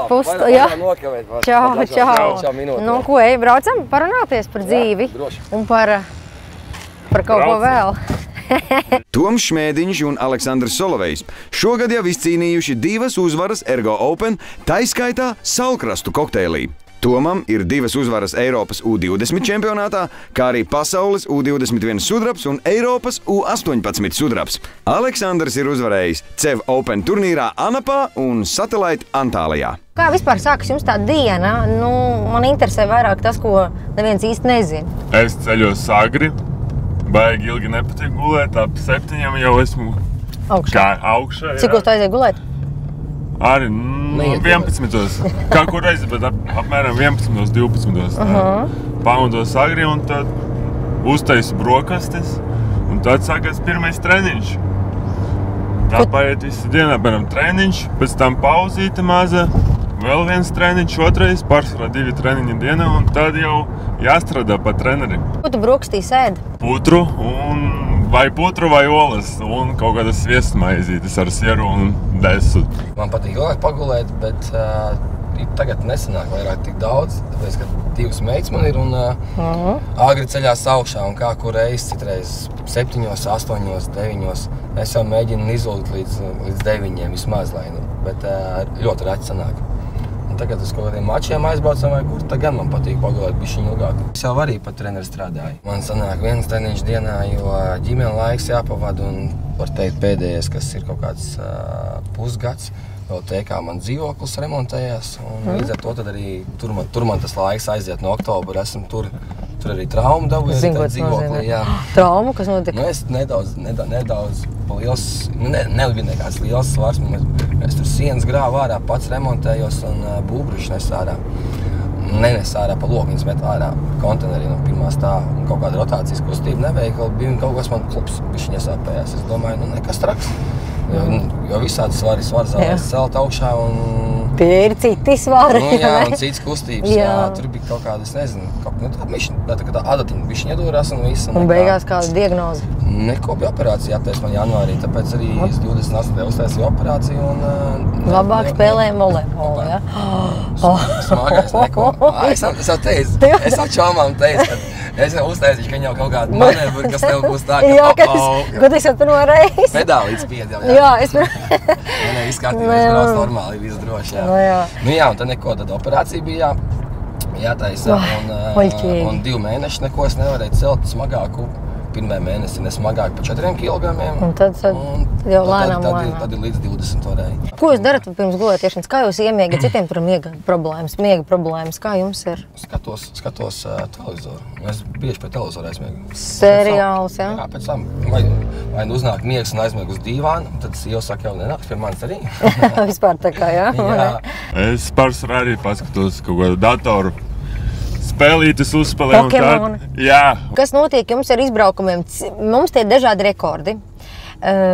Pustu, jā. Čau. Nu, ko, braucam parunāties par dzīvi un par kaut ko vēl. Toms Šmēdiņš un Aleksandrs Solovejs šogad jau izcīnījuši 2 uzvaras Ergo Open, taiskaitā saulkrastu kokteilī. Tomam ir 2 uzvaras Eiropas U20 čempionātā, kā arī pasaules U21 sudrabs un Eiropas U18 sudrabs. Aleksandrs ir uzvarējis CEV Open turnīrā Anapā un Satellite Antālijā. Kā vispār sākas jums tā diena? Nu, man interesē vairāk tas, ko neviens īsti nezina. Es ceļos agri, baigi ilgi nepatīk gulēt, ap 7 jau esmu augšā. Cikos tu aiziet gulēt? Arī 11. Kā kur reizi, bet apmēram 11. 12. Pamodos agri un tad uztaisu brokastis un tad sākās pirmais treniņš. Tā paiet visu dienu, apmēram treniņš, pēc tam pauzīte maza, vēl viens treniņš, otrais, pārsvarā 2 treniņi dienā un tad jau jāstrādā pa trenerim. Ko tu brokastī sēdi? Putru vai olas un kaut kādas viesmaizītes ar sieru un desu. Man patīk ilgāk pagulēt, bet tagad nesanāk vairāk tik daudz, tāpēc, ka 2 meitas man ir un agri ceļās augšā un kā kur reiz, citreiz 7, 8, 9. Es jau mēģinu izlūgt līdz 9 vismaz, bet ļoti reti sanāk. Tagad uz kaut kādiem mačiem aizbraucam vai kur, tad gan man patīk pagulēt bišķiņu ilgāk. Es jau arī pat treneri strādāju. Man sanāk 1 treniņš dienā, jo ģimene laiks jāpavada un var teikt pēdējais, kas ir kaut kāds pusgads. Vēl teikā man dzīvoklis remontējās un līdz ar to tad arī tur man tas laiks aiziet no oktobra. Esmu tur arī traumu dabūju ar dzīvoklī. Traumu, kas notika? Nu, es nedaudz liels, nebija nekāds liels svars. Es tur sienas grāvu ārā, pats remontējos un būbruši nes ārā. Nenes ārā pa loku, viņas met ārā kontenerī no pirmā stāva. Un kaut kāda rotācijas kustība neveikla, bija kaut kas man klups bišķiņ iesāpējās. Es domāju, nekas traks. Jo visādi svars zālēs celt augšā un... Tie ir citi svari. Jā, un cits kustības. Jā, tur bija kaut kāda, es nezinu, tā adatiņa bišķiņ iedūrās un viss. Un beigās kāda diagnoze? Neko bija operācija jātaisa man janvārī, tāpēc arī es 28. uztaisīju operāciju un... Labāk spēlējam volejbolu, jā? Smagais, neko. Es jau teicu, es jau čomām teicu, ka es jau uztaisīšu, ka viņam kaut kāda manevri, kas tev būs tā, ka kad es jau pirmo reizi. Pedālīts pied jau, jā. Es izkārtībā, es brauc normāli, viss droši, jā. Nu jā, un tad neko, tad operācija bija jātaisa un 2 mēneši neko es nevarēju celt smagāku. Pirmajā mēnesī nesmagāk pa 4 kilogramiem. Un tad jau lēnām. Tad ir līdz 20 varēja. Ko jūs darat pirms gulētiešanas? Kā jūs iemiegat? Citiem tur miega problēmas. Kā jums ir? Skatos televizoru. Es bieži pie televizora aizmiegu. Seriāls, jā? Jā, pēc tam vai uznāk miegs un aizmiegu uz dīvānu, tad sieva saka, jau nenāks pie manis arī. Vispār tā kā, jā? Jā. Es pārsvarā arī paskatos kaut kādu datoru. Spēlītes uzspēlē un Pokemon. Jā. Kas notiek jums ar izbraukumiem? Mums tie ir dažādi rekordi.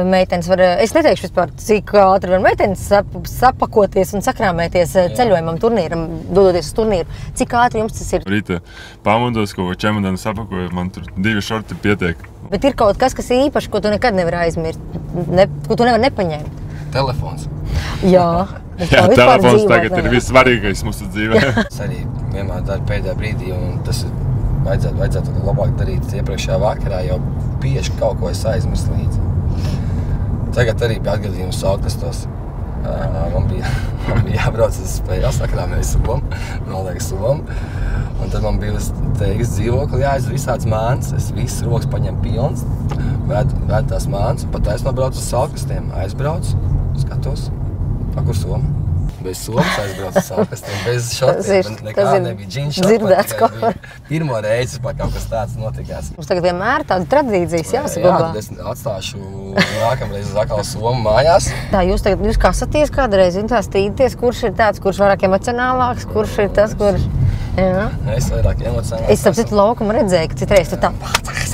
Meitenes var, es neteikšu vispār, cik ātri var meitenes sapakoties un sakrāmēties ceļojumam turnīram, dodoties uz turnīru. Cik ātri jums tas ir? Rīta pamodos, kaut ko čemodanu sapakoju, man tur 2 šorti pietiek. Bet ir kaut kas ir īpaši, ko tu nekad nevar aizmirst, ko tu nevar nepaņemt? Telefons. Jā. Jā, telefons tagad ir vissvarīgais mūsu dzīvē. Es arī vienmēr daru pēdējā brīdī, un tas vajadzētu labāk darīt iepriekšējā vakarā, jo bieži kaut ko es aizmirstu līdzi. Tagad arī bija atgadījums saulkastos. Man bija jābrauc uz jāsakrāmēju suvam, un tad man bija uz teigas dzīvokli jāizdara visāds māns, es viss rokas paņem pilns, ved tās māns, un pat taisnā brauc uz saulkastiem, aizbrauc, skatos. Kur soma? Bez somas aizbrauc uz saulkastiem, bez šotiem, nekā nebija džinšot. Dzirdēts kaut kur. Pirmo reizi par kaut kas tāds notikās. Mums tagad vienmēr tāda tradīcijas jāsaglabā. Jā, tad es atstāšu nākamreiz uz atkal somu mājās. Tā, jūs kasaties kādreiz, un tā stīdieties, kurš ir tāds, kurš vairāk emocionālāks, kurš ir tas, kurš... Jā. Es vairāk emocionālāks. Es ap citu laukumu redzēju, ka citreiz tu tā pācās.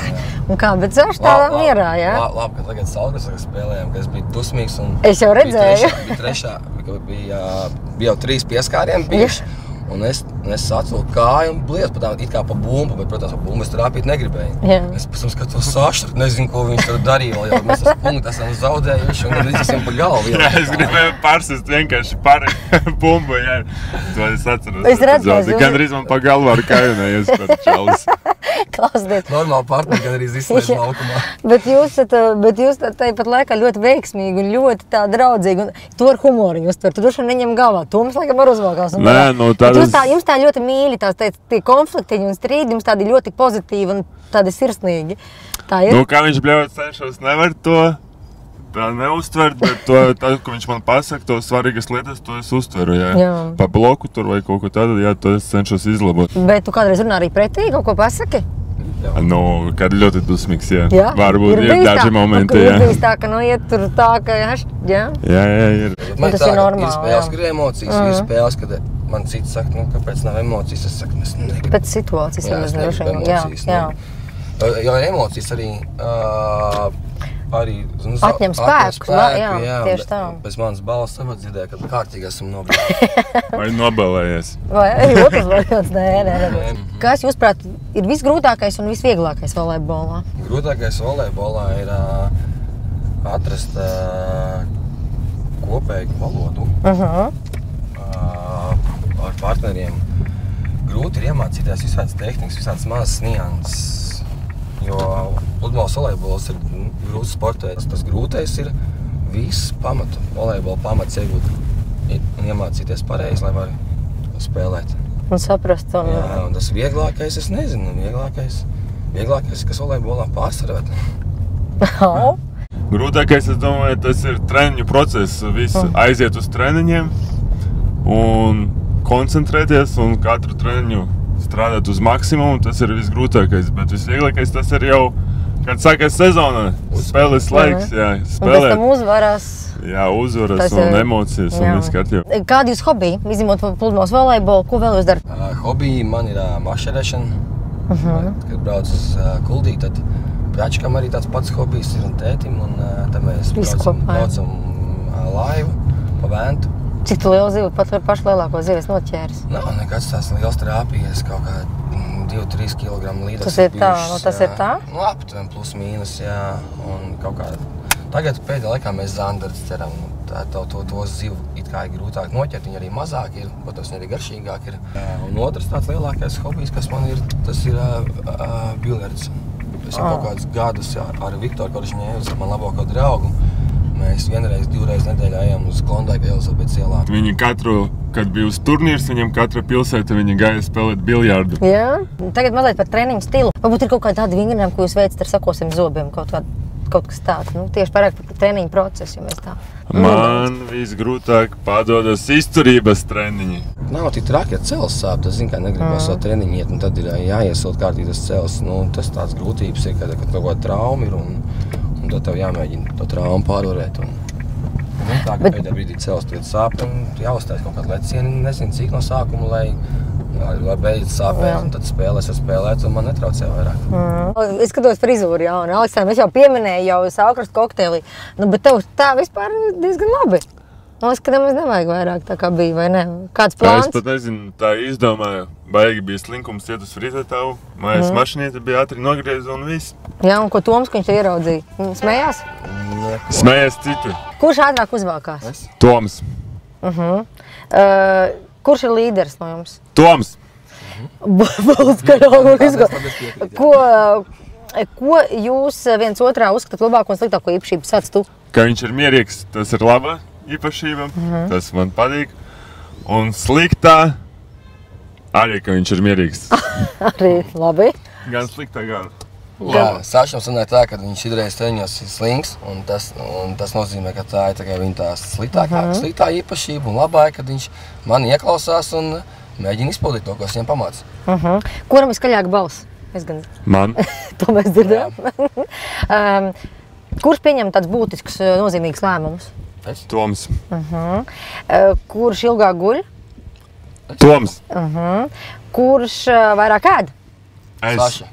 Un kā, bet zaš tādā mierā, jā? Labi, ka tagad saulgrasā spēlējām, ka es biju dusmīgs un... Es jau redzēju. Bija jau 3 pieskārieni bijuši. Un es atvilku kāju un bliezu it kā pa bumbu, bet, protams, pa bumbu es trāpīt negribēju. Es pēc tam skatos sašķirt, nezinu, ko viņš tur darīja vēl, jo mēs tas punktu esam zaudējuši un gandrīz esam pa galvu. Jā, es gribēju pārsist vienkārši par bumbu, jā. To es atceros. Es redzu, gandrīz man pa galvu ar kājunējies par čalis. Klausieties. Normāli partneri gandrīz izslēdz laukumā. Bet jūs tāpat laikā ļoti veiksmīgi un ļoti tā draudzīgi un to ar humoru jūs tur droši vien neņem galvā. Toms laikam var uzvalkās. Jums tā ļoti mīļi, tie konfliktiņi un strīdi, jums tādi ļoti pozitīvi un tādi sirsnīgi. Tā ir? Nu, kā viņš bļaut cenšos, nevar to tā neuztvert, bet tad, ko viņš man pasaka, to svarīgas lietas, to es uztveru, jā. Pa bloku tur vai kaut ko tādu, jā, to es cenšos izlabot. Bet tu kādreiz runā arī pretī, kaut ko pasaki? Nu, kad ļoti dusmīgs, jā. Varbūt ir daži momenti, jā. Ir bijis tā, ka iet tur tā, ka jā? Jā, ir. Tas ir normāli, ir spēles, kad ir emocijas, ir spēles, kad man cits saka, nu, kāpēc nav emocijas, es saku, es negribu. Pēc situācijas ir mazliet emocijas, jā. Jo emocijas arī atņem spēku, jā, tieši tā. Bez manas balvas savat dzirdēja, kad kārtīgi esam nobalējies. Vai nobalējies? Vai arī otrs variants, nē. Kas, jūsuprāt, ir visgrūtākais un visvieglākais volejbolā? Grūtākais volejbolā ir atrast kopēju valodu ar partneriem. Grūti ir iemācīties visādas tehnikas, visādas mazas nianses. Jo pludmales volejbols ir grūts sportēts. Tas grūtais ir viss pamatu. Volejbola pamats iegūt un iemācīties pareizi, lai var spēlēt. Un saprast. Jā, un tas vieglākais, es nezinu, vieglākais, kas volejbolā pārsvarēt. Grūtākais, es domāju, tas ir treniņu process. Viss aiziet uz treniņiem un koncentrēties un katru treniņu strādāt uz maksimumu, tas ir visgrūtākais, bet visvieglākais tas ir jau, kad sākās sezona, spēles laiks, jā, spēlēt. Un pēc tam uzvarās. Jā, uzvaras un emocijas un viss kārtībā. Kādi jūs hobiji, izņemot pludmales volejbolu, ko vēl jūs darat? Hobiji man ir mašerēšana. Kad brauc uz Kuldī, tad pračkam arī tāds pats hobijs ir un tētim, un tad mēs braucam laivu pa Ventu. Cik liela ziva, pat pašu lielāko zivis noķēris? Nav nekāds tās liels trāpījies, kaut kā 2-3 kg līders. Tas ir tā, tas ir tā? Nu, aptuveni plus mīnus, jā, un kaut kā. Tagad pēdējā laikā mēs zandards ceram, to zivu it kā ir grūtāk noķert, viņi arī mazāk ir, protams, viņi arī garšīgāk ir. Un otrs tāds lielākais hobijs, kas man ir, tas ir biljards. Es jau kaut kādus gadus ar Viktoru Koržiņēvu, man labāko draugu. Mēs vienreiz, divreiz nedēļā ejam uz Klondaiku Elizabetes ielā. Viņi kad bija uz turnīrs, viņam katra pilsēta viņi gāja spēlēt biljardu. Jā, tagad mazliet par treniņu stilu. Varbūt ir kaut kādi tādi vingrinājumi, ko jūs veicat ar sakosiem zobiem, kaut kas tāds. Nu, tieši pārāk par treniņu procesu, ja mēs tā. Man visgrūtāk padodas izturības treniņi. Nav tik traki, ja cels sāp, tas zin, kā negribas savu treniņu iet, un tad ir jāiesūt kārtīgi tas cels. Nu, tas tāds grūtības ir, kad kaut kāda trauma ir, un tad tev jāmēģina to traumu pārvarēt. Tā, ka pēdējā brīdī cels tagad sāp, un jāuzstājas kaut kādu lecieni, nezinu cik no sākuma, lai beidz sāpēt, un tad spēlēt, un man netraucē vairāk. Es skatos frizūru, jā, un Aleksandrs, es jau pieminēju jau Salkrastu kokteili, bet tev tā vispār diezgan labi. Man liekas, ka nemaz nevajag vairāk tā kā bija, vai ne? Kāds plāns? Es pat nezinu, tā izdomāju. Baigi bija slinkums iet uz frizētavu, mājas mašinīte bija ātri nogrieza un viss. Jā, un ko Toms, ka viņš te ieraudzīja? Smējās? Smējās citu. Kurš ātrāk uzvalkās? Toms. Kurš ir līderis no jums? Toms. Ko jūs viens otrā uzskatāt labāko un sliktāko īpašību? Sāc tu? Ka viņš ir mierīgs, tas ir laba īpašība, tas man patīk. Un sliktā arī, ka viņš ir mierīgs. Arī labi. Gan sliktā, gan. Jā, Sašam sanāja tā, ka viņš idreiz treniņos ir slings, un tas nozīmē, ka tā ir tā viņa tā sliktā īpašība un labā, kad viņš mani ieklausās un mēģina izpildīt to, ko es viņam pamācu. Kuram ir skaļāk balss? Man. To mēs dzirdējām. Kurš pieņem tāds būtisks, nozīmīgs lēmums? Toms. Kurš ilgāk guļ? Toms. Kurš vairāk ēd? Es. Saša.